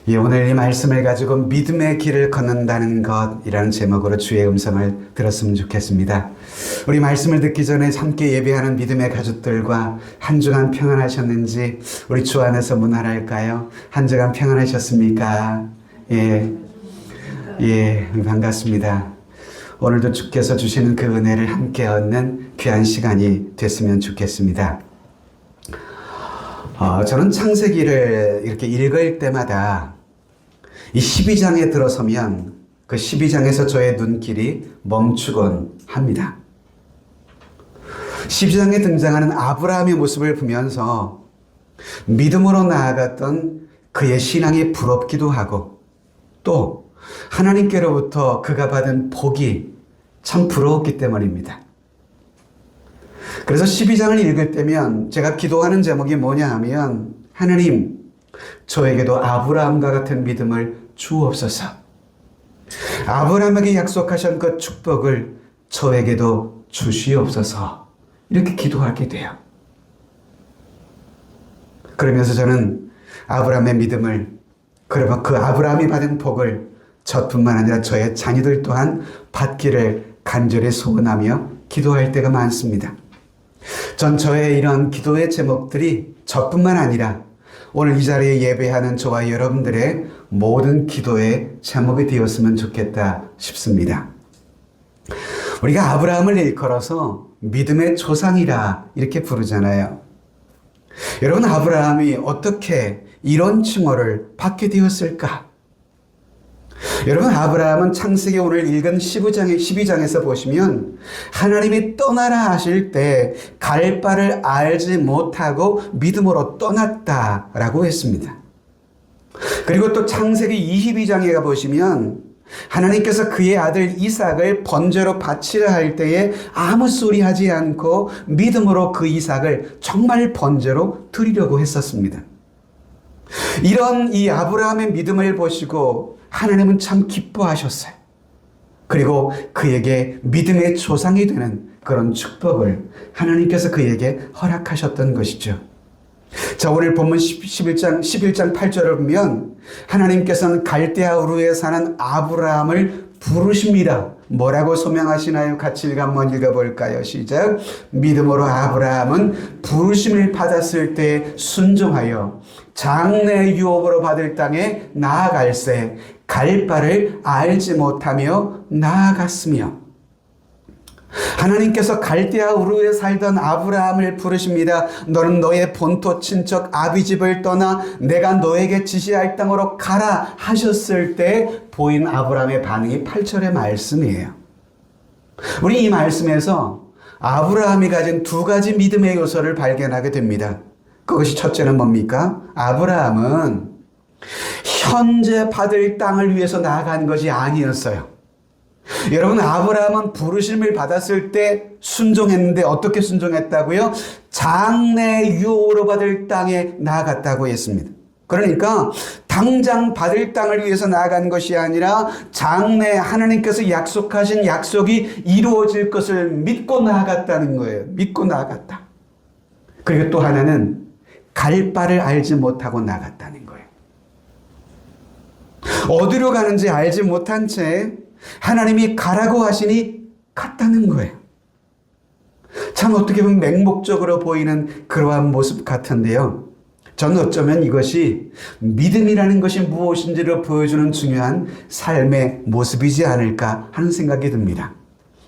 예, 오늘 이 말씀을 가지고 믿음의 길을 걷는다는 것이라는 제목으로 주의 음성을 들었으면 좋겠습니다. 우리 말씀을 듣기 전에 함께 예배하는 믿음의 가족들과 한 주간 평안하셨는지 우리 주 안에서 문안할까요? 한 주간 평안하셨습니까? 예, 반갑습니다. 오늘도 주께서 주시는 그 은혜를 함께 얻는 귀한 시간이 됐으면 좋겠습니다. 저는 창세기를 이렇게 읽을 때마다 이 12장에 들어서면 그 12장에서 저의 눈길이 멈추곤 합니다. 12장에 등장하는 아브라함의 모습을 보면서 믿음으로 나아갔던 그의 신앙이 부럽기도 하고 또 하나님께로부터 그가 받은 복이 참 부러웠기 때문입니다. 그래서 12장을 읽을 때면 제가 기도하는 제목이 뭐냐 하면 하나님, 저에게도 아브라함과 같은 믿음을 주옵소서. 아브라함에게 약속하신 그 축복을 저에게도 주시옵소서. 이렇게 기도하게 돼요. 그러면서 저는 아브라함의 믿음을, 그리고 그 아브라함이 받은 복을 저뿐만 아니라 저의 자녀들 또한 받기를 간절히 소원하며 기도할 때가 많습니다. 전 저의 이런 기도의 제목들이 저뿐만 아니라 오늘 이 자리에 예배하는 저와 여러분들의 모든 기도의 제목이 되었으면 좋겠다 싶습니다. 우리가 아브라함을 일컬어서 믿음의 조상이라 이렇게 부르잖아요. 여러분, 아브라함이 어떻게 이런 칭호를 받게 되었을까? 여러분, 아브라함은 창세기 오늘 읽은 12장에서 보시면 하나님이 떠나라 하실 때 갈 바를 알지 못하고 믿음으로 떠났다라고 했습니다. 그리고 또 창세기 22장에 가보시면 하나님께서 그의 아들 이삭을 번제로 바치려 할 때에 아무 소리 하지 않고 믿음으로 그 이삭을 정말 번제로 드리려고 했었습니다. 이런 이 아브라함의 믿음을 보시고 하나님은 참 기뻐하셨어요. 그리고 그에게 믿음의 조상이 되는 그런 축복을 하나님께서 그에게 허락하셨던 것이죠. 자, 오늘 본문 11장 8절을 보면 하나님께서는 갈대아 우르에 사는 아브라함을 부르십니다. 뭐라고 소명하시나요? 같이 한번 읽어볼까요? 시작. 믿음으로 아브라함은 부르심을 받았을 때 순종하여 장래 유업으로 받을 땅에 나아갈새 갈 바를 알지 못하며 나아갔으며, 하나님께서 갈대아 우르에 살던 아브라함을 부르십니다. 너는 너의 본토 친척 아비집을 떠나 내가 너에게 지시할 땅으로 가라 하셨을 때 보인 아브라함의 반응이 8절의 말씀이에요. 우리 이 말씀에서 아브라함이 가진 두 가지 믿음의 요소를 발견하게 됩니다. 그것이 첫째는 뭡니까? 아브라함은 현재 받을 땅을 위해서 나아간 것이 아니었어요. 여러분, 아브라함은 부르심을 받았을 때 순종했는데 어떻게 순종했다고요? 장래 유업으로 받을 땅에 나아갔다고 했습니다. 그러니까 당장 받을 땅을 위해서 나아간 것이 아니라 장래 하나님께서 약속하신 약속이 이루어질 것을 믿고 나아갔다는 거예요. 믿고 나아갔다. 그리고 또 하나는 갈 바를 알지 못하고 나갔다는 거예요. 어디로 가는지 알지 못한 채 하나님이 가라고 하시니 갔다는 거예요. 참 어떻게 보면 맹목적으로 보이는 그러한 모습 같은데요. 저는 어쩌면 이것이 믿음이라는 것이 무엇인지를 보여주는 중요한 삶의 모습이지 않을까 하는 생각이 듭니다.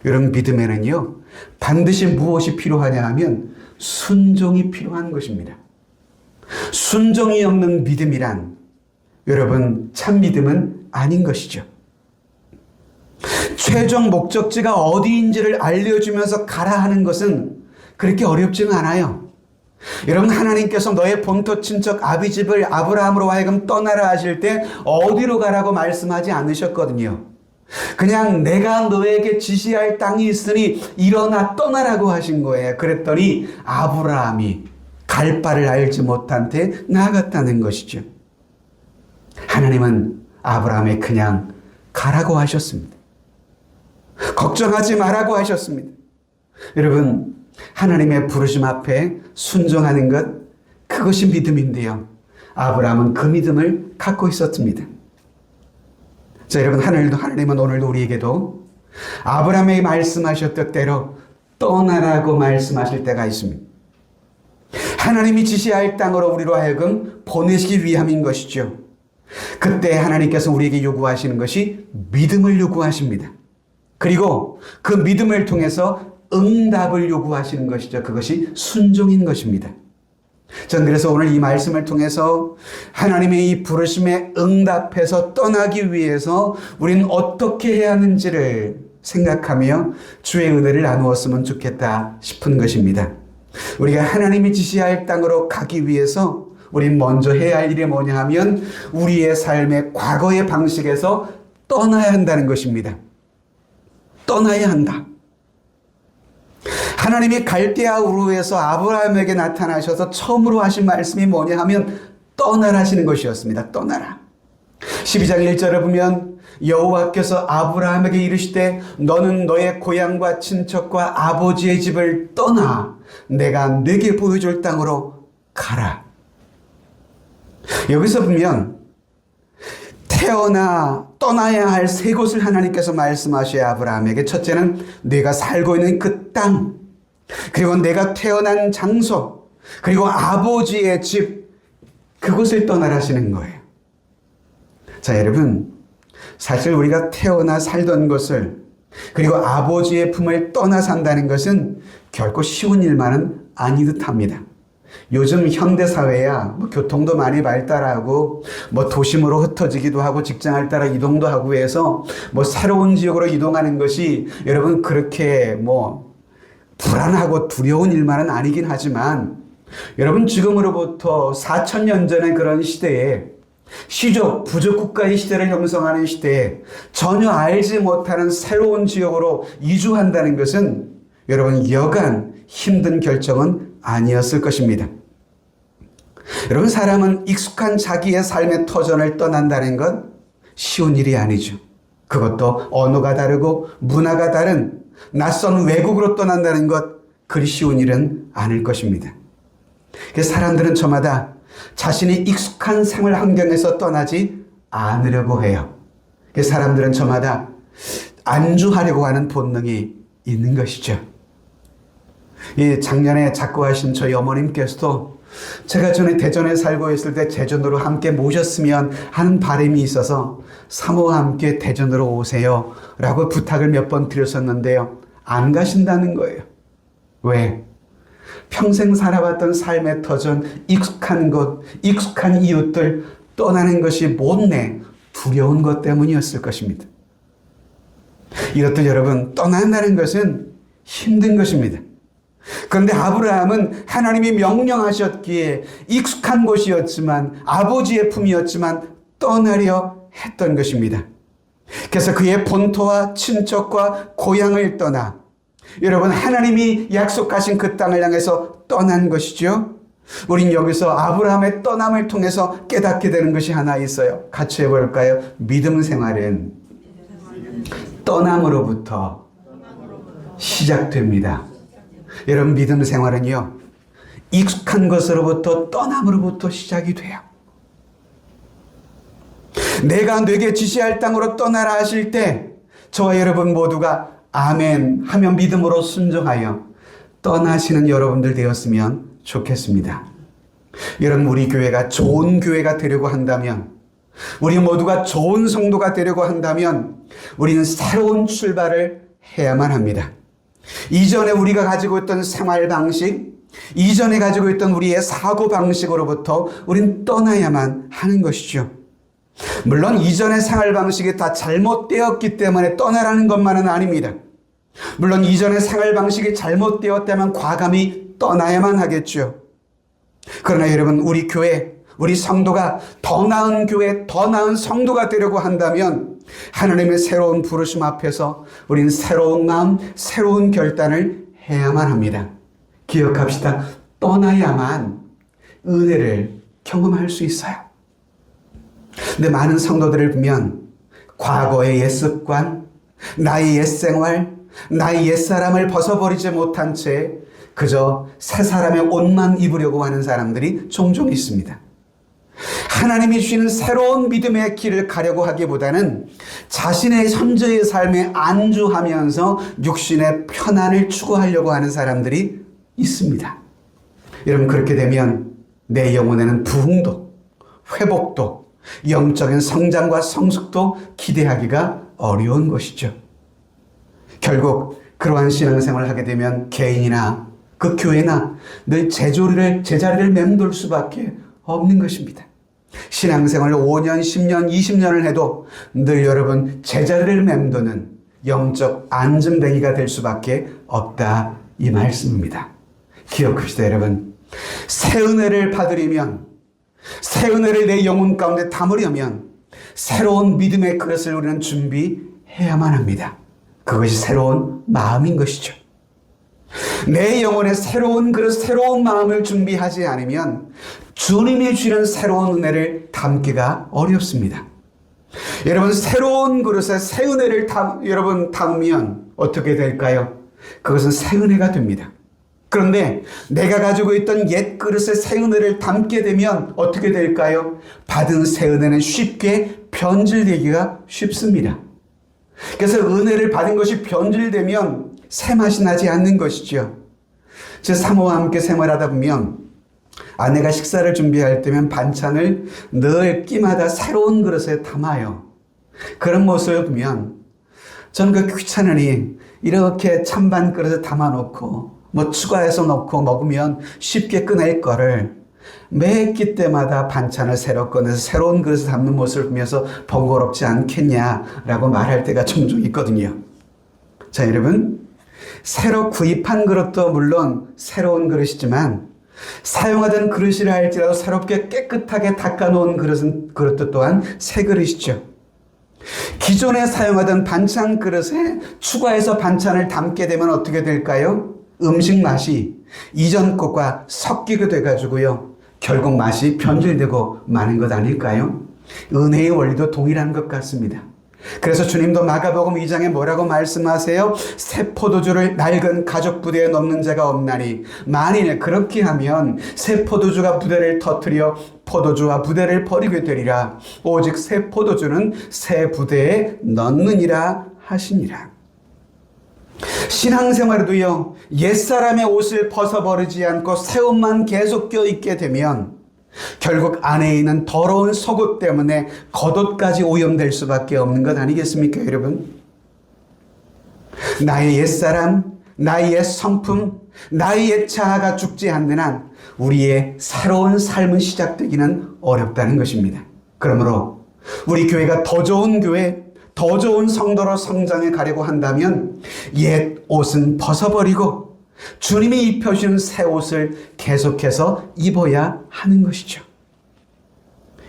여러분, 믿음에는요, 반드시 무엇이 필요하냐 하면 순종이 필요한 것입니다. 순종이 없는 믿음이란 여러분, 참 믿음은 아닌 것이죠. 최종 목적지가 어디인지를 알려주면서 가라 하는 것은 그렇게 어렵지는 않아요. 여러분, 하나님께서 너의 본토 친척 아비집을 아브라함으로 하여금 떠나라 하실 때 어디로 가라고 말씀하지 않으셨거든요. 그냥 내가 너에게 지시할 땅이 있으니 일어나 떠나라고 하신 거예요. 그랬더니 아브라함이 갈 바를 알지 못한 채 나아갔다는 것이죠. 하나님은 아브라함에 그냥 가라고 하셨습니다. 걱정하지 말라고 하셨습니다. 여러분, 하나님의 부르심 앞에 순종하는 것, 그것이 믿음인데요. 아브라함은 그 믿음을 갖고 있었습니다. 자, 여러분, 하나님은 오늘도 우리에게도 아브라함에게 말씀하셨던 대로 떠나라고 말씀하실 때가 있습니다. 하나님이 지시할 땅으로 우리로 하여금 보내시기 위함인 것이죠. 그때 하나님께서 우리에게 요구하시는 것이 믿음을 요구하십니다. 그리고 그 믿음을 통해서 응답을 요구하시는 것이죠. 그것이 순종인 것입니다. 전 그래서 오늘 이 말씀을 통해서 하나님의 이 부르심에 응답해서 떠나기 위해서 우리는 어떻게 해야 하는지를 생각하며 주의 은혜를 나누었으면 좋겠다 싶은 것입니다. 우리가 하나님이 지시할 땅으로 가기 위해서 우린 먼저 해야 할 일이 뭐냐 하면 우리의 삶의 과거의 방식에서 떠나야 한다는 것입니다. 떠나야 한다. 하나님이 갈대아 우르에서 아브라함에게 나타나셔서 처음으로 하신 말씀이 뭐냐 하면 떠나라 하시는 것이었습니다. 떠나라. 12장 1절을 보면 여호와께서 아브라함에게 이르시되 너는 너의 고향과 친척과 아버지의 집을 떠나 내가 네게 보여줄 땅으로 가라. 여기서 보면 떠나야 할 세 곳을 하나님께서 말씀하셔야 아브라함에게 첫째는 내가 살고 있는 그 땅, 그리고 내가 태어난 장소, 그리고 아버지의 집, 그곳을 떠나라 하시는 거예요. 자, 여러분, 사실 우리가 태어나 살던 것을 그리고 아버지의 품을 떠나 산다는 것은 결코 쉬운 일만은 아니 듯합니다. 요즘 현대사회야 교통도 많이 발달하고 도심으로 흩어지기도 하고 직장을 따라 이동도 하고 해서 새로운 지역으로 이동하는 것이 여러분 그렇게 불안하고 두려운 일만은 아니긴 하지만 여러분 지금으로부터 4,000년 전의 그런 시대에 시족, 부족 국가의 시대를 형성하는 시대에 전혀 알지 못하는 새로운 지역으로 이주한다는 것은 여러분 여간 힘든 결정은 아니었을 것입니다. 여러분 사람은 익숙한 자기의 삶의 터전을 떠난다는 건 쉬운 일이 아니죠. 그것도 언어가 다르고 문화가 다른 낯선 외국으로 떠난다는 것 그리 쉬운 일은 아닐 것입니다. 그래서 사람들은 저마다 자신이 익숙한 생활 환경에서 떠나지 않으려고 해요. 그래서 사람들은 저마다 안주하려고 하는 본능이 있는 것이죠. 작년에 작고하신 저희 어머님께서도 제가 전에 대전에 살고 있을 때 대전으로 함께 모셨으면 하는 바람이 있어서 사모와 함께 대전으로 오세요 라고 부탁을 몇 번 드렸었는데요. 안 가신다는 거예요. 왜? 평생 살아왔던 삶의 터전, 익숙한 것, 익숙한 이웃들 떠나는 것이 못내 두려운 것 때문이었을 것입니다. 이것들 여러분 떠난다는 것은 힘든 것입니다. 그런데 아브라함은 하나님이 명령하셨기에 익숙한 곳이었지만 아버지의 품이었지만 떠나려 했던 것입니다. 그래서 그의 본토와 친척과 고향을 떠나 여러분 하나님이 약속하신 그 땅을 향해서 떠난 것이죠. 우린 여기서 아브라함의 떠남을 통해서 깨닫게 되는 것이 하나 있어요. 같이 해볼까요? 믿음 생활은 떠남으로부터 시작됩니다. 여러분 믿음 생활은요 익숙한 것으로부터 떠남으로부터 시작이 돼요. 내가 네게 지시할 땅으로 떠나라 하실 때 저와 여러분 모두가 아멘 하며 믿음으로 순종하여 떠나시는 여러분들 되었으면 좋겠습니다. 여러분 우리 교회가 좋은 교회가 되려고 한다면 우리 모두가 좋은 성도가 되려고 한다면 우리는 새로운 출발을 해야만 합니다. 이전에 우리가 가지고 있던 생활 방식, 이전에 가지고 있던 우리의 사고 방식으로부터 우린 떠나야만 하는 것이죠. 물론 이전의 생활 방식이 다 잘못되었기 때문에 떠나라는 것만은 아닙니다. 물론 이전의 생활 방식이 잘못되었다면 과감히 떠나야만 하겠죠. 그러나 여러분 우리 교회, 우리 성도가 더 나은 교회, 더 나은 성도가 되려고 한다면 하나님의 새로운 부르심 앞에서 우리는 새로운 마음, 새로운 결단을 해야만 합니다. 기억합시다. 떠나야만 은혜를 경험할 수 있어요. 근데 많은 성도들을 보면 과거의 옛 습관, 나의 옛 생활, 나의 옛 사람을 벗어버리지 못한 채 그저 새 사람의 옷만 입으려고 하는 사람들이 종종 있습니다. 하나님이 주시는 새로운 믿음의 길을 가려고 하기보다는 자신의 현재의 삶에 안주하면서 육신의 편안을 추구하려고 하는 사람들이 있습니다. 여러분, 그렇게 되면 내 영혼에는 부흥도, 회복도, 영적인 성장과 성숙도 기대하기가 어려운 것이죠. 결국 그러한 신앙생활을 하게 되면 개인이나 그 교회나 늘 제자리를 맴돌 수밖에 없는 것입니다. 신앙생활을 5년, 10년, 20년을 해도 늘 여러분 제자리를 맴도는 영적 안전뱅이가 될 수밖에 없다, 이 말씀입니다. 기억합시다, 여러분. 새 은혜를 받으려면, 새 은혜를 내 영혼 가운데 담으려면 새로운 믿음의 그릇을 우리는 준비해야만 합니다. 그것이 새로운 마음인 것이죠. 내 영혼에 새로운 그릇, 새로운 마음을 준비하지 않으면 주님이 주시는 새로운 은혜를 담기가 어렵습니다. 여러분, 새로운 그릇에 새 은혜를 여러분 담으면 어떻게 될까요? 그것은 새 은혜가 됩니다. 그런데 내가 가지고 있던 옛 그릇에 새 은혜를 담게 되면 어떻게 될까요? 받은 새 은혜는 쉽게 변질되기가 쉽습니다. 그래서 은혜를 받은 것이 변질되면 새 맛이 나지 않는 것이죠. 제 사모와 함께 생활하다 보면 아내가 식사를 준비할 때면 반찬을 늘 끼마다 새로운 그릇에 담아요. 그런 모습을 보면 저는 그 귀찮으니 이렇게 찬반 그릇에 담아놓고 추가해서 넣고 먹으면 쉽게 꺼낼 거를 매 끼 때마다 반찬을 새로 꺼내서 새로운 그릇에 담는 모습을 보면서 번거롭지 않겠냐라고 말할 때가 종종 있거든요. 자, 여러분, 새로 구입한 그릇도 물론 새로운 그릇이지만 사용하던 그릇이라 할지라도 새롭게 깨끗하게 닦아놓은 그릇도 또한 새 그릇이죠. 기존에 사용하던 반찬 그릇에 추가해서 반찬을 담게 되면 어떻게 될까요? 음식 맛이 이전 것과 섞이게 돼가지고요, 결국 맛이 변질되고 마는 것 아닐까요? 은혜의 원리도 동일한 것 같습니다. 그래서 주님도 마가복음 2장에 뭐라고 말씀하세요? 새 포도주를 낡은 가죽 부대에 넣는 자가 없나니 만일 그렇게 하면 새 포도주가 부대를 터뜨려 포도주와 부대를 버리게 되리라. 오직 새 포도주는 새 부대에 넣느니라 하시니라. 신앙생활에도요, 옛사람의 옷을 벗어버리지 않고 새 옷만 계속 껴입게 되면 결국 안에 있는 더러운 속옷 때문에 겉옷까지 오염될 수밖에 없는 것 아니겠습니까, 여러분? 나의 옛사람, 나의 옛 성품, 나의 옛 자아가 죽지 않는 한 우리의 새로운 삶은 시작되기는 어렵다는 것입니다. 그러므로 우리 교회가 더 좋은 교회, 더 좋은 성도로 성장해 가려고 한다면 옛 옷은 벗어버리고 주님이 입혀주신 새 옷을 계속해서 입어야 하는 것이죠.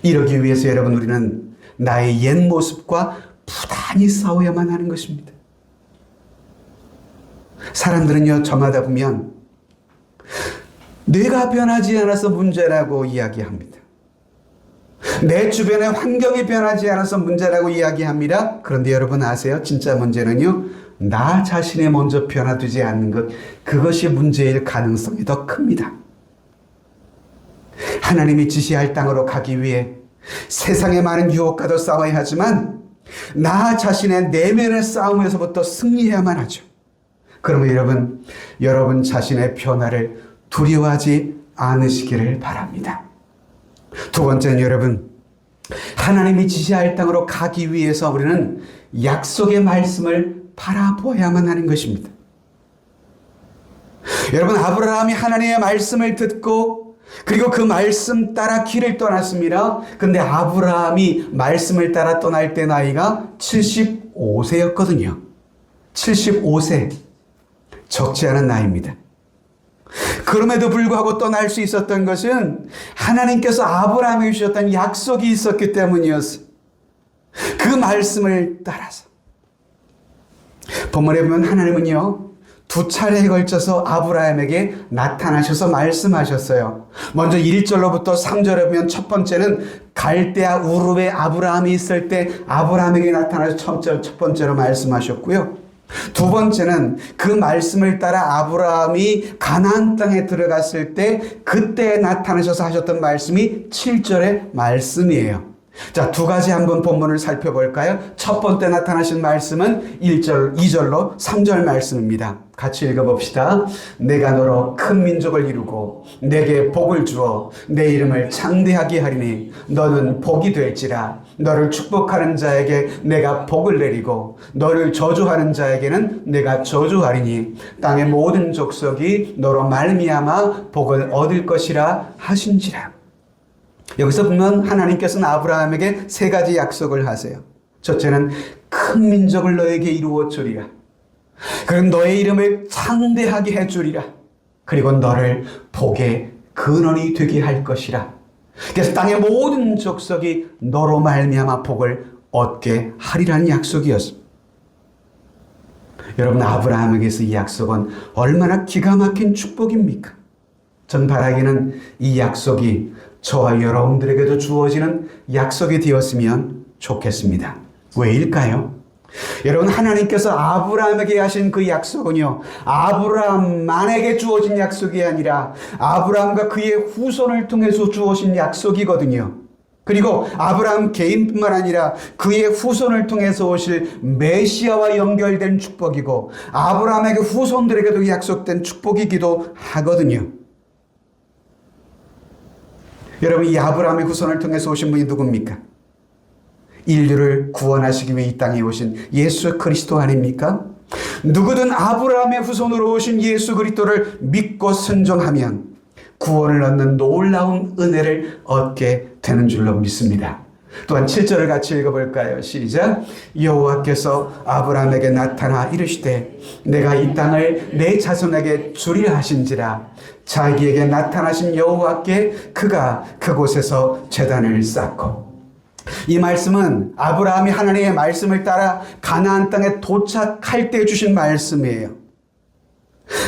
이러기 위해서 여러분, 우리는 나의 옛 모습과 부단히 싸워야만 하는 것입니다. 사람들은요, 저마다 보면 내가 변하지 않아서 문제라고 이야기합니다. 내 주변의 환경이 변하지 않아서 문제라고 이야기합니다. 그런데 여러분 아세요? 진짜 문제는요, 나 자신이 먼저 변화되지 않는 것, 그것이 문제일 가능성이 더 큽니다. 하나님이 지시할 땅으로 가기 위해 세상의 많은 유혹과도 싸워야 하지만 나 자신의 내면의 싸움에서부터 승리해야만 하죠. 그러면 여러분 자신의 변화를 두려워하지 않으시기를 바랍니다. 두 번째는 여러분, 하나님이 지시할 땅으로 가기 위해서 우리는 약속의 말씀을 바라보아야만 하는 것입니다. 여러분, 아브라함이 하나님의 말씀을 듣고 그리고 그 말씀 따라 길을 떠났습니다. 근데 아브라함이 말씀을 따라 떠날 때 나이가 75세였거든요. 75세. 적지 않은 나이입니다. 그럼에도 불구하고 떠날 수 있었던 것은 하나님께서 아브라함에게 주셨던 약속이 있었기 때문이었어요. 그 말씀을 따라서. 본문에 보면 하나님은요, 두 차례에 걸쳐서 아브라함에게 나타나셔서 말씀하셨어요. 먼저 1절로부터 3절에 보면 첫 번째는 갈대아 우르에 아브라함이 있을 때 아브라함에게 나타나서 첫 번째로 말씀하셨고요. 두 번째는 그 말씀을 따라 아브라함이 가나안 땅에 들어갔을 때 그때 나타나셔서 하셨던 말씀이 7절의 말씀이에요. 자, 두 가지 한번 본문을 살펴볼까요? 첫 번째 나타나신 말씀은 1절, 2절로 3절 말씀입니다. 같이 읽어봅시다. 내가 너로 큰 민족을 이루고 내게 복을 주어 내 이름을 창대하게 하리니 너는 복이 될지라. 너를 축복하는 자에게 내가 복을 내리고 너를 저주하는 자에게는 내가 저주하리니 땅의 모든 족속이 너로 말미암아 복을 얻을 것이라 하신지라. 여기서 보면 하나님께서는 아브라함에게 세 가지 약속을 하세요. 첫째는 큰 민족을 너에게 이루어 주리라. 그리고 너의 이름을 창대하게 해 주리라. 그리고 너를 복의 근원이 되게 할 것이라. 그래서 땅의 모든 족속이 너로 말미암아 복을 얻게 하리라는 약속이었습니다. 여러분, 아브라함에게서 이 약속은 얼마나 기가 막힌 축복입니까? 전 바라기는 이 약속이 저와 여러분들에게도 주어지는 약속이 되었으면 좋겠습니다. 왜일까요? 여러분, 하나님께서 아브라함에게 하신 그 약속은요, 아브라함만에게 주어진 약속이 아니라 아브라함과 그의 후손을 통해서 주어진 약속이거든요. 그리고 아브라함 개인뿐만 아니라 그의 후손을 통해서 오실 메시아와 연결된 축복이고 아브라함에게 후손들에게도 약속된 축복이기도 하거든요. 여러분, 이 아브라함의 후손을 통해서 오신 분이 누굽니까? 인류를 구원하시기 위해 이 땅에 오신 예수 그리스도 아닙니까? 누구든 아브라함의 후손으로 오신 예수 그리스도를 믿고 순종하면 구원을 얻는 놀라운 은혜를 얻게 되는 줄로 믿습니다. 또한 7절을 같이 읽어볼까요? 시작. 여호와께서 아브라함에게 나타나 이르시되 내가 이 땅을 내 자손에게 주리라 하신지라. 자기에게 나타나신 여호와께 그가 그곳에서 제단을 쌓고. 이 말씀은 아브라함이 하나님의 말씀을 따라 가나안 땅에 도착할 때 주신 말씀이에요.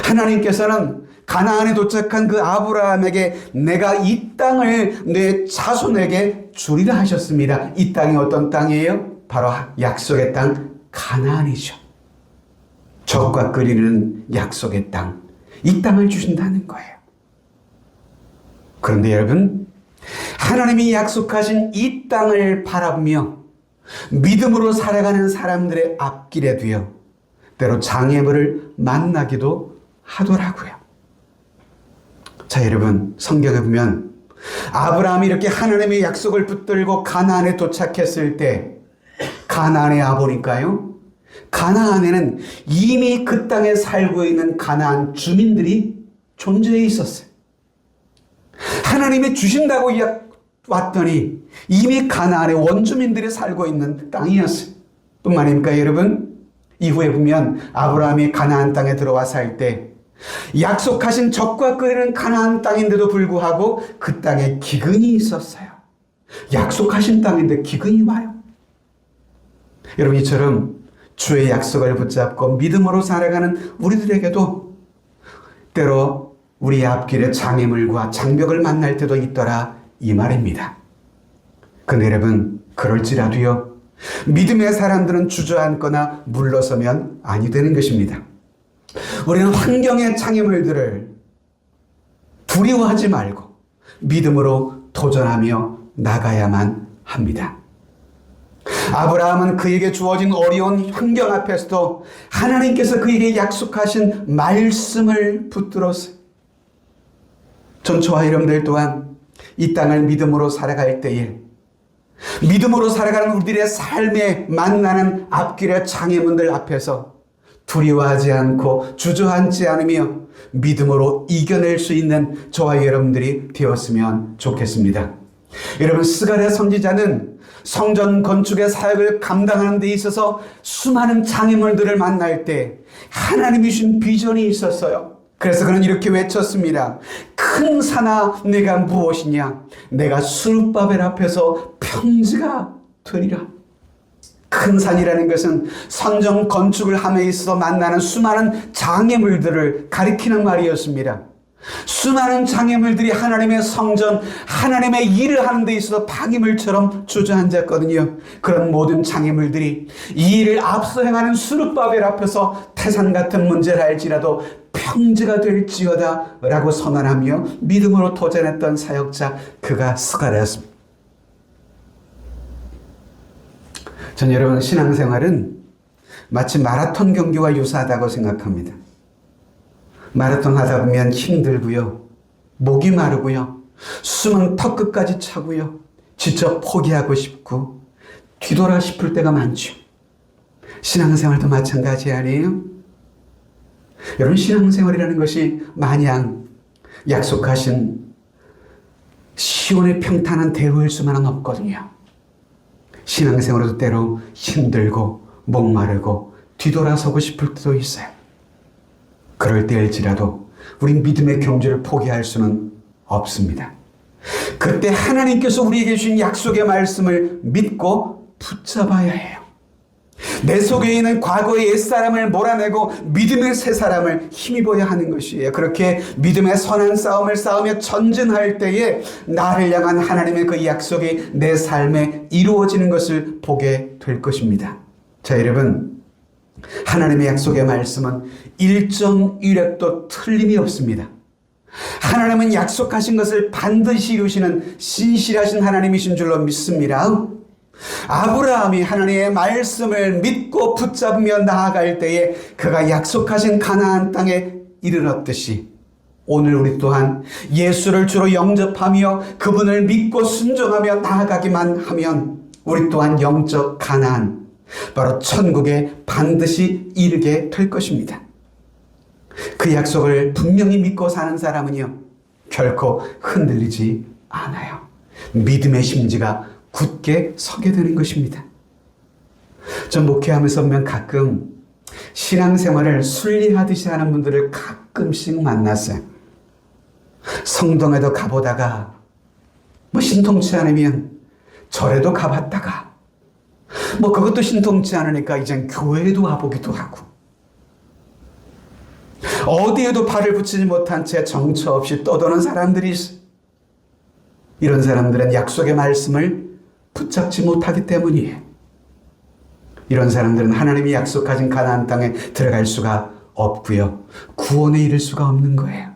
하나님께서는 가나안에 도착한 그 아브라함에게 내가 이 땅을 내 자손에게 주리라 하셨습니다. 이 땅이 어떤 땅이에요? 바로 약속의 땅 가나안이죠. 젖과 끓이는 약속의 땅, 이 땅을 주신다는 거예요. 그런데 여러분, 하나님이 약속하신 이 땅을 바라보며 믿음으로 살아가는 사람들의 앞길에 두어 때로 장애물을 만나기도 하더라고요. 자, 여러분, 성경에 보면 아브라함이 이렇게 하나님의 약속을 붙들고 가나안에 도착했을 때 가나안에 와보니까요, 가나안에는 이미 그 땅에 살고 있는 가나안 주민들이 존재해 있었어요. 하나님이 주신다고 왔더니 이미 가나안의 원주민들이 살고 있는 땅이었어요. 뿐만 아닙니까 여러분? 이후에 보면 아브라함이 가나안 땅에 들어와 살 때 약속하신 젖과 끓이는 가나안 땅인데도 불구하고 그 땅에 기근이 있었어요. 약속하신 땅인데 기근이 와요. 여러분, 이처럼 주의 약속을 붙잡고 믿음으로 살아가는 우리들에게도 때로 우리 앞길에 장애물과 장벽을 만날 때도 있더라, 이 말입니다. 근데 여러분, 그럴지라도요, 믿음의 사람들은 주저앉거나 물러서면 아니 되는 것입니다. 우리는 환경의 장애물들을 두려워하지 말고 믿음으로 도전하며 나가야만 합니다. 아브라함은 그에게 주어진 어려운 환경 앞에서도 하나님께서 그에게 약속하신 말씀을 붙들었어요. 전 저와 여러분들 또한 이 땅을 믿음으로 살아갈 때에 믿음으로 살아가는 우리들의 삶에 만나는 앞길의 장애물들 앞에서 두려워하지 않고 주저앉지 않으며 믿음으로 이겨낼 수 있는 저와 여러분들이 되었으면 좋겠습니다. 여러분, 스가랴 선지자는 성전 건축의 사역을 감당하는 데 있어서 수많은 장애물들을 만날 때 하나님이 주신 비전이 있었어요. 그래서 그는 이렇게 외쳤습니다. 큰 산아, 내가 무엇이냐? 내가 수르바벨 앞에서 평지가 되리라. 큰 산이라는 것은 성전 건축을 함에 있어 만나는 수많은 장애물들을 가리키는 말이었습니다. 수많은 장애물들이 하나님의 성전, 하나님의 일을 하는 데 있어서 방해물처럼 주저앉았거든요. 그런 모든 장애물들이 이 일을 앞서 행하는 수르바벨 앞에서 태산 같은 문제를 할지라도 평지가 될지어다 라고 선언하며 믿음으로 도전했던 사역자, 그가 스가랴였습니다. 전 여러분, 신앙생활은 마치 마라톤 경기와 유사하다고 생각합니다. 마라톤 하다 보면 힘들고요, 목이 마르고요, 숨은 턱끝까지 차고요, 지쳐 포기하고 싶고 뒤돌아 싶을 때가 많죠. 신앙생활도 마찬가지 아니에요? 여러분, 신앙생활이라는 것이 마냥 약속하신 시온의 평탄한 대로일 수만은 없거든요. 신앙생활도 때로 힘들고 목마르고 뒤돌아서고 싶을 때도 있어요. 그럴 때일지라도 우린 믿음의 경주를 포기할 수는 없습니다. 그때 하나님께서 우리에게 주신 약속의 말씀을 믿고 붙잡아야 해요. 내 속에 있는 과거의 옛사람을 몰아내고 믿음의 새 사람을 힘입어야 하는 것이에요. 그렇게 믿음의 선한 싸움을 싸우며 전진할 때에 나를 향한 하나님의 그 약속이 내 삶에 이루어지는 것을 보게 될 것입니다. 자, 여러분, 하나님의 약속의 말씀은 일정일획도 틀림이 없습니다. 하나님은 약속하신 것을 반드시 이루시는 신실하신 하나님이신 줄로 믿습니다. 아브라함이 하나님의 말씀을 믿고 붙잡으며 나아갈 때에 그가 약속하신 가나안 땅에 이르렀듯이 오늘 우리 또한 예수를 주로 영접하며 그분을 믿고 순종하며 나아가기만 하면 우리 또한 영적 가나안, 바로 천국에 반드시 이르게 될 것입니다. 그 약속을 분명히 믿고 사는 사람은요, 결코 흔들리지 않아요. 믿음의 심지가 굳게 서게 되는 것입니다. 전 목회하면서 보면 가끔 신앙생활을 순리하듯이 하는 분들을 가끔씩 만났어요. 성당에도 가보다가 신통치 않으면 절에도 가봤다가 그것도 신통치 않으니까 이젠 교회에도 와보기도 하고 어디에도 발을 붙이지 못한 채 정처 없이 떠도는 사람들이 있어요. 이런 사람들은 약속의 말씀을 붙잡지 못하기 때문이에요. 이런 사람들은 하나님이 약속하신 가나안 땅에 들어갈 수가 없고요, 구원에 이를 수가 없는 거예요.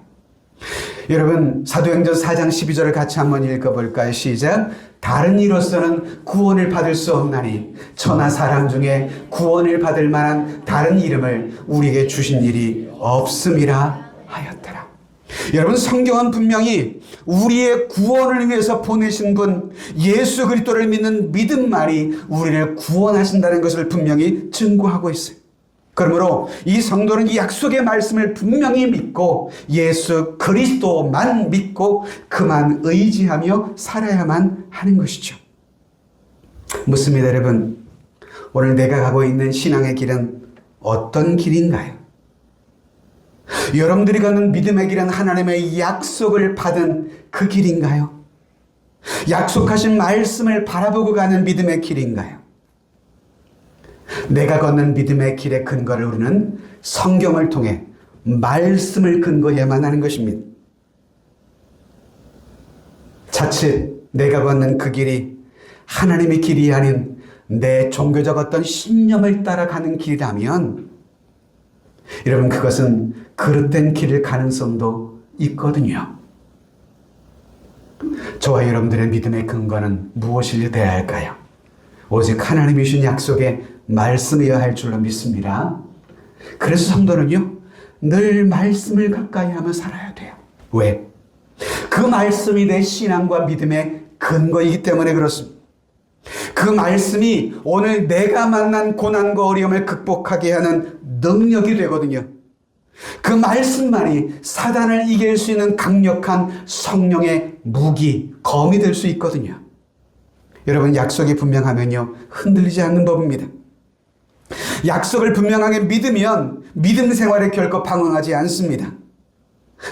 여러분, 사도행전 4장 12절을 같이 한번 읽어볼까요? 시작. 다른 이로서는 구원을 받을 수 없나니 천하 사람 중에 구원을 받을 만한 다른 이름을 우리에게 주신 일이 없음이라 하였더라. 여러분, 성경은 분명히 우리의 구원을 위해서 보내신 분 예수 그리스도를 믿는 믿음만이 우리를 구원하신다는 것을 분명히 증거하고 있어요. 그러므로 이 성도는 이 약속의 말씀을 분명히 믿고 예수 그리스도만 믿고 그만 의지하며 살아야만 하는 것이죠. 묻습니다, 여러분. 오늘 내가 가고 있는 신앙의 길은 어떤 길인가요? 여러분들이 가는 믿음의 길은 하나님의 약속을 받은 그 길인가요? 약속하신 말씀을 바라보고 가는 믿음의 길인가요? 내가 걷는 믿음의 길의 근거를 우리는 성경을 통해 말씀을 근거해야만 하는 것입니다. 자칫 내가 걷는 그 길이 하나님의 길이 아닌 내 종교적 어떤 신념을 따라가는 길이라면 여러분, 그것은 그릇된 길일 가능성도 있거든요. 저와 여러분들의 믿음의 근거는 무엇이 되어야 할까요? 오직 하나님이 주신 약속의 말씀이어야 할 줄로 믿습니다. 그래서 성도는요, 늘 말씀을 가까이 하며 살아야 돼요. 왜? 그 말씀이 내 신앙과 믿음의 근거이기 때문에 그렇습니다. 그 말씀이 오늘 내가 만난 고난과 어려움을 극복하게 하는 능력이 되거든요. 그 말씀만이 사단을 이길 수 있는 강력한 성령의 무기, 검이 될 수 있거든요. 여러분, 약속이 분명하면요, 흔들리지 않는 법입니다. 약속을 분명하게 믿으면 믿음 생활에 결코 방황하지 않습니다.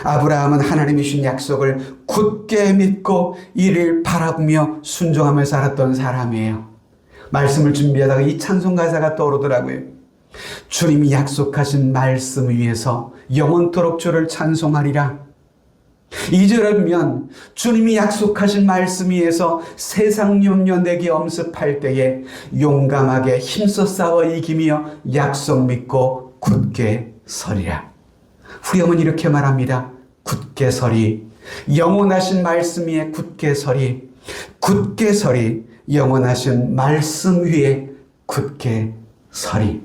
아브라함은 하나님이 주신 약속을 굳게 믿고 이를 바라보며 순종하며 살았던 사람이에요. 말씀을 준비하다가 이 찬송 가사가 떠오르더라고요. 주님이 약속하신 말씀 위에서 영원토록 주를 찬송하리라. 2절에 보면 주님이 약속하신 말씀 위에서 세상 염려 내게 엄습할 때에 용감하게 힘써 싸워 이기며 약속 믿고 굳게 서리라. 후렴은 이렇게 말합니다. 굳게 서리. 영원하신 말씀 위에 굳게 서리. 굳게 서리. 영원하신 말씀 위에 굳게 서리.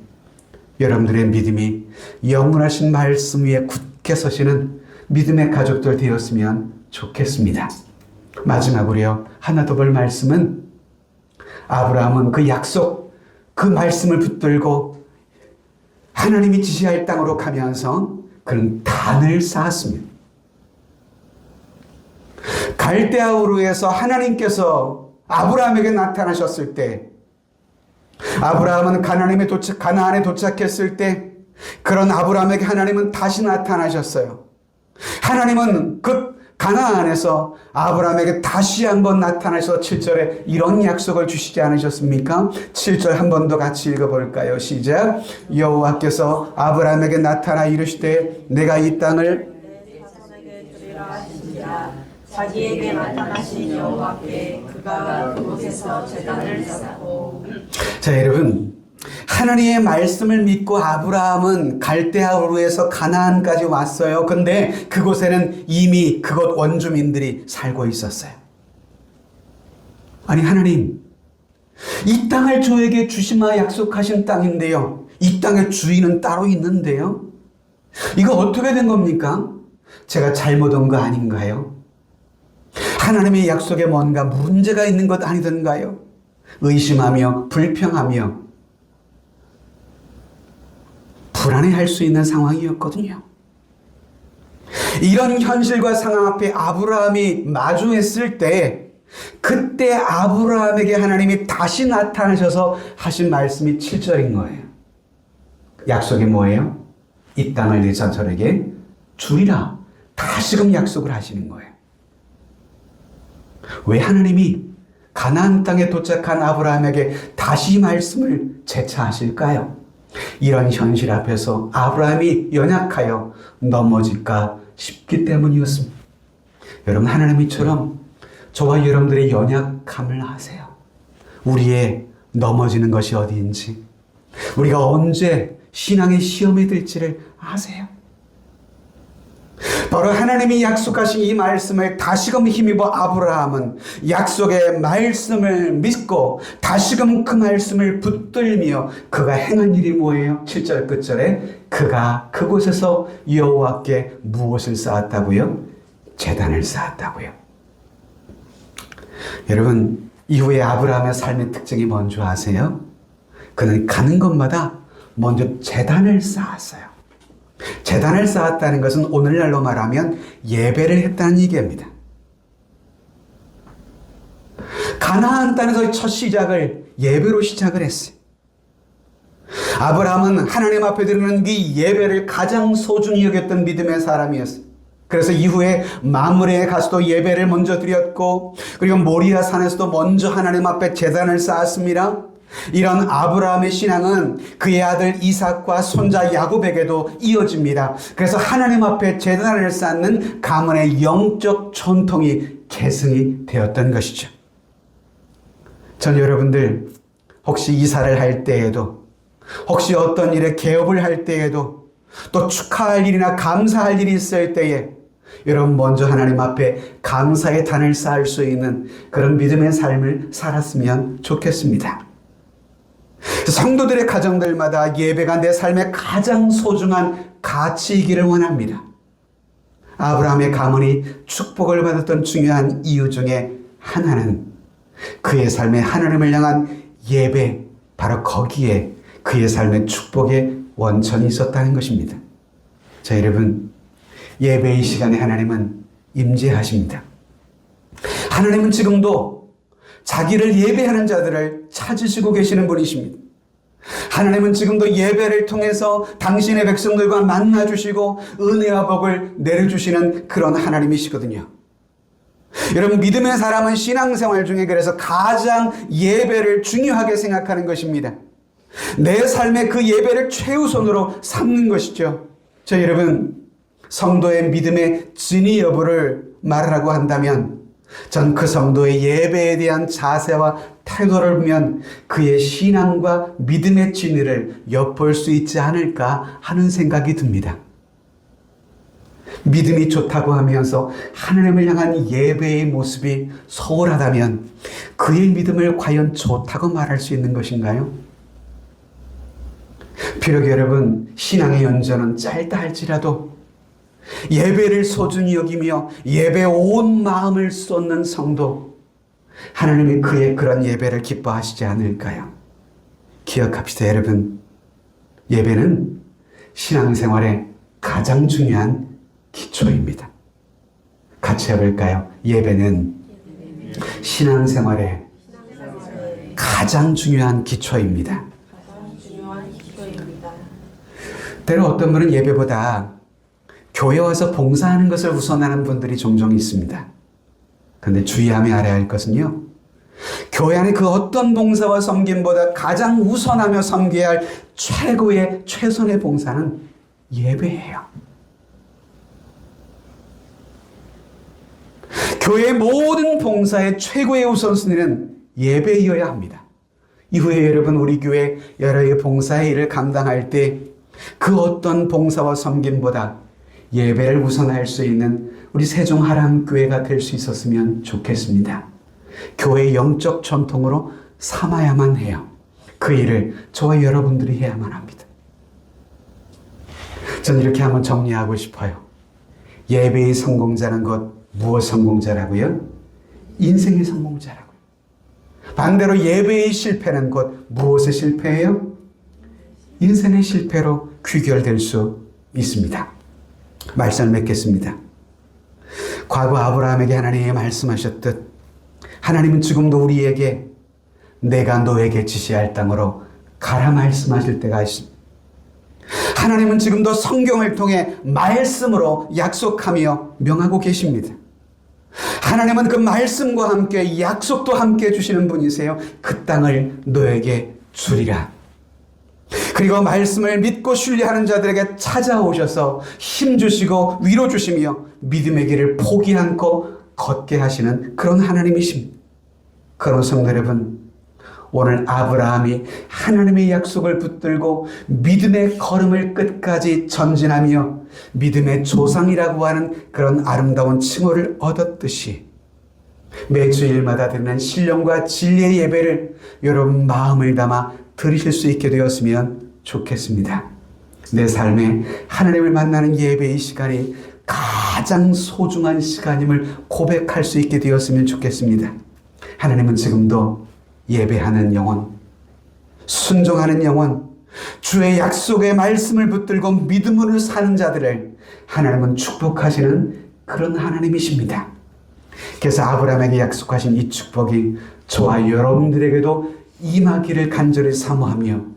여러분들의 믿음이 영원하신 말씀 위에 굳게 서시는 믿음의 가족들 되었으면 좋겠습니다. 마지막으로요, 하나 더 볼 말씀은 아브라함은 그 약속, 그 말씀을 붙들고 하나님이 지시할 땅으로 가면서 그는 단을 쌓았습니다. 갈대아 우르에서 하나님께서 아브라함에게 나타나셨을 때, 아브라함은 가나안에 도착했을 때 그런 아브라함에게 하나님은 다시 나타나셨어요. 하나님은 그 가나안에서 아브라함에게 다시 한번 나타나셔서 7절에 이런 약속을 주시지 않으셨습니까? 7절 한 번 더 같이 읽어볼까요? 시작. 여호와께서 아브라함에게 나타나 이르시되 내가 이 땅을 자기에게 나타나신 여호와께 그가 그곳에서 제단을 쌓고. 자, 여러분, 하나님의 말씀을 믿고 아브라함은 갈대아 우르에서 가나안까지 왔어요. 근데 그곳에는 이미 그곳 원주민들이 살고 있었어요. 아니, 하나님, 이 땅을 저에게 주시마 약속하신 땅인데요, 이 땅의 주인은 따로 있는데요, 이거 어떻게 된 겁니까? 제가 잘못 온 거 아닌가요? 하나님의 약속에 뭔가 문제가 있는 것 아니던가요? 의심하며 불평하며 불안해할 수 있는 상황이었거든요. 이런 현실과 상황 앞에 아브라함이 마주했을 때, 그때 아브라함에게 하나님이 다시 나타나셔서 하신 말씀이 7절인 거예요. 약속이 뭐예요? 이 땅을 내 자손에게 주리라. 다시금 약속을 하시는 거예요. 왜 하나님이 가나안 땅에 도착한 아브라함에게 다시 말씀을 재차하실까요? 이런 현실 앞에서 아브라함이 연약하여 넘어질까 싶기 때문이었습니다. 여러분, 하나님이처럼 저와 여러분들의 연약함을 아세요. 우리의 넘어지는 것이 어디인지, 우리가 언제 신앙의 시험에 들지를 아세요. 바로 하나님이 약속하신 이 말씀을 다시금 힘입어 아브라함은 약속의 말씀을 믿고 다시금 그 말씀을 붙들며 그가 행한 일이 뭐예요? 7절 끝절에 그가 그곳에서 여호와께 무엇을 쌓았다고요? 제단을 쌓았다고요. 여러분, 이후에 아브라함의 삶의 특징이 뭔지 아세요? 그는 가는 곳마다 먼저 제단을 쌓았어요. 제단을 쌓았다는 것은 오늘날로 말하면 예배를 했다는 얘기입니다. 가나안 땅에서의 첫 시작을 예배로 시작을 했어요. 아브라함은 하나님 앞에 드리는 이 예배를 가장 소중히 여겼던 믿음의 사람이었어요. 그래서 이후에 마므레에 가서도 예배를 먼저 드렸고, 그리고 모리아 산에서도 먼저 하나님 앞에 제단을 쌓았습니다. 이런 아브라함의 신앙은 그의 아들 이삭과 손자 야곱에게도 이어집니다. 그래서 하나님 앞에 제단을 쌓는 가문의 영적 전통이 계승이 되었던 것이죠. 전 여러분들 혹시 이사를 할 때에도, 혹시 어떤 일에 개업을 할 때에도, 또 축하할 일이나 감사할 일이 있을 때에 여러분 먼저 하나님 앞에 감사의 단을 쌓을 수 있는 그런 믿음의 삶을 살았으면 좋겠습니다. 성도들의 가정들마다 예배가 내 삶의 가장 소중한 가치이기를 원합니다. 아브라함의 가문이 축복을 받았던 중요한 이유 중에 하나는 그의 삶에 하나님을 향한 예배, 바로 거기에 그의 삶의 축복의 원천이 있었다는 것입니다. 자, 여러분, 예배의 시간에 하나님은 임재하십니다. 하나님은 지금도 자기를 예배하는 자들을 찾으시고 계시는 분이십니다. 하나님은 지금도 예배를 통해서 당신의 백성들과 만나주시고 은혜와 복을 내려주시는 그런 하나님이시거든요. 여러분, 믿음의 사람은 신앙생활 중에 그래서 가장 예배를 중요하게 생각하는 것입니다. 내 삶의 그 예배를 최우선으로 삼는 것이죠. 자, 여러분, 성도의 믿음의 진위 여부를 말하라고 한다면 전 그 성도의 예배에 대한 자세와 태도를 보면 그의 신앙과 믿음의 진위를 엿볼 수 있지 않을까 하는 생각이 듭니다. 믿음이 좋다고 하면서 하나님을 향한 예배의 모습이 소홀하다면 그의 믿음을 과연 좋다고 말할 수 있는 것인가요? 비록 여러분 신앙의 연전은 짧다 할지라도 예배를 소중히 여기며 예배에 온 마음을 쏟는 성도, 하나님이 그의 그런 예배를 기뻐하시지 않을까요? 기억합시다 여러분. 예배는 신앙생활의 가장 중요한 기초입니다. 같이 해볼까요? 예배는 신앙생활의 가장 중요한 기초입니다. 때로 어떤 분은 예배보다 교회 와서 봉사하는 것을 우선하는 분들이 종종 있습니다. 그런데 주의하며 알아야 할 것은요, 교회 안에 그 어떤 봉사와 섬김보다 가장 우선하며 섬겨야 할 최고의 최선의 봉사는 예배예요. 교회의 모든 봉사의 최고의 우선순위는 예배이어야 합니다. 이후에 여러분 우리 교회 여러 봉사의 일을 감당할 때 그 어떤 봉사와 섬김보다 예배를 우선할 수 있는 우리 세종하람교회가 될 수 있었으면 좋겠습니다. 교회의 영적 전통으로 삼아야만 해요. 그 일을 저와 여러분들이 해야만 합니다. 저는 이렇게 한번 정리하고 싶어요. 예배의 성공자는 곧 무엇 성공자라고요? 인생의 성공자라고요. 반대로 예배의 실패는 곧 무엇의 실패예요? 인생의 실패로 귀결될 수 있습니다. 말씀을 맺겠습니다. 과거 아브라함에게 하나님이 말씀하셨듯 하나님은 지금도 우리에게 내가 너에게 지시할 땅으로 가라 말씀하실 때가 있습니다. 하나님은 지금도 성경을 통해 말씀으로 약속하며 명하고 계십니다. 하나님은 그 말씀과 함께 약속도 함께 해주시는 분이세요. 그 땅을 너에게 주리라. 그리고 말씀을 믿고 신뢰하는 자들에게 찾아오셔서 힘주시고 위로주시며 믿음의 길을 포기 않고 걷게 하시는 그런 하나님이십니다. 그런 성도 여러분, 오늘 아브라함이 하나님의 약속을 붙들고 믿음의 걸음을 끝까지 전진하며 믿음의 조상이라고 하는 그런 아름다운 칭호를 얻었듯이 매주일마다 드리는 신령과 진리의 예배를 여러분 마음을 담아 드리실 수 있게 되었으면 좋겠습니다. 내 삶에 하나님을 만나는 예배의 시간이 가장 소중한 시간임을 고백할 수 있게 되었으면 좋겠습니다. 하나님은 지금도 예배하는 영혼, 순종하는 영혼, 주의 약속의 말씀을 붙들고 믿음으로 사는 자들을 하나님은 축복하시는 그런 하나님이십니다. 그래서 아브라함에게 약속하신 이 축복이 저와 여러분들에게도 임하기를 간절히 사모하며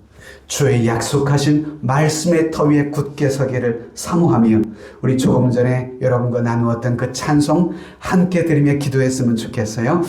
주의 약속하신 말씀의 터 위에 굳게 서기를 사모하며 우리 조금 전에 여러분과 나누었던 그 찬송 함께 드리며 기도했으면 좋겠어요.